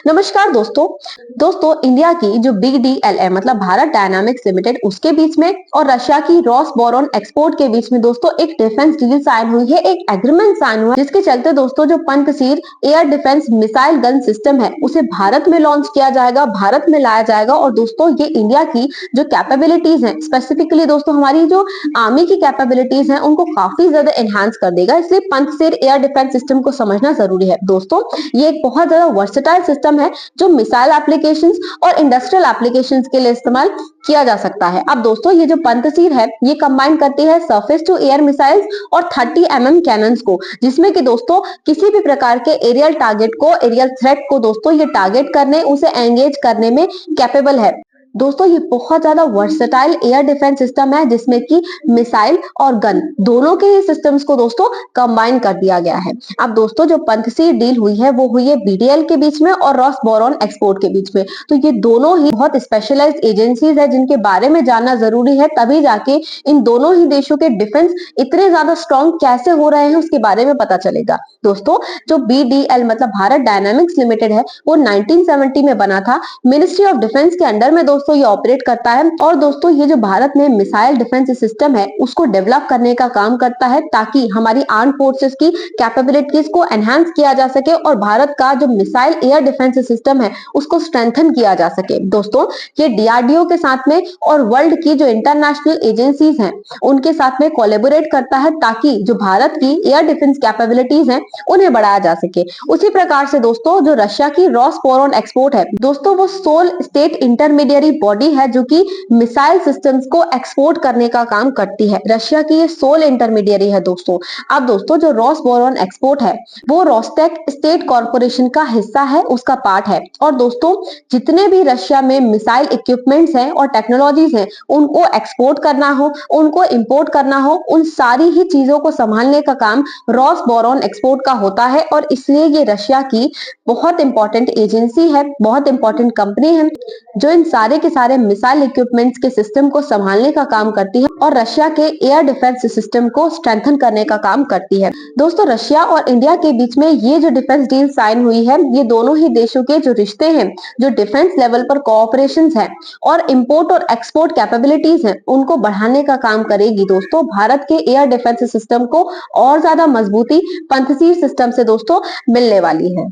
नमस्कार दोस्तों इंडिया की जो BDLM मतलब भारत डायनामिक्स लिमिटेड उसके बीच में और रशिया की रॉसबोरॉन एक्सपोर्ट के बीच में दोस्तों एक डिफेंस डील साइन हुई है, एक एग्रीमेंट साइन हुआ है, जिसके चलते दोस्तों जो Pantsir air defence missile gun system है उसे भारत में लॉन्च किया जाएगा, भारत में लाया जाएगा। और दोस्तों ये इंडिया की जो कैपेबिलिटीज है, स्पेसिफिकली दोस्तों हमारी जो आर्मी की कैपेबिलिटीज है उनको काफी ज्यादा एनहांस कर देगा। इसलिए पंतसीर एयर डिफेंस सिस्टम को समझना जरूरी है दोस्तों। ये एक बहुत ज्यादा वर्सेटाइल सिस्टम है जो मिसाइल एप्लीकेशंस और इंडस्ट्रियल एप्लीकेशंस के लिए इस्तेमाल किया जा सकता है। अब दोस्तों ये जो पंतसीर है ये कंबाइन करती है सरफेस टू एयर मिसाइल्स और 30 mm कैनन्स को, जिसमें कि दोस्तों किसी भी प्रकार के एरियल टारगेट को, एरियल थ्रेट को दोस्तों ये टारगेट करने, उसे एंगेज करने में कैपेबल है। दोस्तों ये बहुत ज्यादा वर्सेटाइल एयर डिफेंस सिस्टम है जिसमें कि मिसाइल और गन दोनों के ही सिस्टम्स को दोस्तों कंबाइन कर दिया गया है। अब दोस्तों जो पंतसीर डील हुई है वो हुई है BDL के बीच में और रॉसबोरॉन एक्सपोर्ट के बीच में। तो ये दोनों ही बहुत स्पेशलाइज्ड एजेंसीज है जिनके बारे में जानना जरूरी है, तभी जाके इन दोनों ही देशों के डिफेंस इतने ज्यादा स्ट्रॉन्ग कैसे हो रहे हैं उसके बारे में पता चलेगा। दोस्तों जो BDL मतलब भारत डायनामिक्स लिमिटेड है वो 1970 में बना था, मिनिस्ट्री ऑफ डिफेंस के अंडर में दोस्तों ये ऑपरेट करता है। और दोस्तों ये जो भारत में मिसाइल डिफेंस सिस्टम है उसको डेवलप करने का काम करता है ताकि हमारी आर्म फोर्सेस की कैपेबिलिटीज को एनहांस किया जा सके और भारत का जो मिसाइल एयर डिफेंस सिस्टम है उसको स्ट्रेंथन किया जा सके। दोस्तों ये DRDO के साथ में और वर्ल्ड की जो इंटरनेशनल एजेंसीज हैं उनके साथ में कोलैबोरेट करता है ताकि जो भारत की एयर डिफेंस कैपेबिलिटीज हैं उन्हें बढ़ाया जा सके। उसी प्रकार से दोस्तों जो रशिया की रॉसबोरॉन एक्सपोर्ट है दोस्तों वो सोल स्टेट इंटरमीडिएरी बॉडी है जो कि मिसाइल सिस्टम्स को एक्सपोर्ट करने का काम करती है। रशिया की ये सोल इंटरमीडिएरी है दोस्तों। अब दोस्तों जो रॉसबोरॉन एक्सपोर्ट है वो रोस्टेक स्टेट कॉर्पोरेशन का हिस्सा है, उसका पार्ट है। और दोस्तों जितने भी रशिया में मिसाइल इक्विपमेंट्स हैं और टेक्नोलॉजीज हैं उनको एक्सपोर्ट करना हो, उनको इंपोर्ट करना हो, उन सारी ही चीजों को संभालने का काम रॉसबोरॉन एक्सपोर्ट का होता है। और इसलिए ये रशिया की बहुत इंपॉर्टेंट एजेंसी है, बहुत इंपॉर्टेंट कंपनी है जो इन सारे के सारे मिसाइल इक्विपमेंट्स के सिस्टम को संभालने का काम करती है और रशिया के एयर डिफेंस सिस्टम को स्ट्रेंथन करने का काम करती है। दोस्तों रशिया और इंडिया के बीच में ये जो डिफेंस डील साइन हुई है ये दोनों ही देशों के जो रिश्ते हैं, जो डिफेंस लेवल पर कोऑपरेशन है और इंपोर्ट और एक्सपोर्ट कैपेबिलिटीज है उनको बढ़ाने का काम करेगी। दोस्तों भारत के एयर डिफेंस सिस्टम को और ज्यादा मजबूती पंतसीर सिस्टम से दोस्तों मिलने वाली है।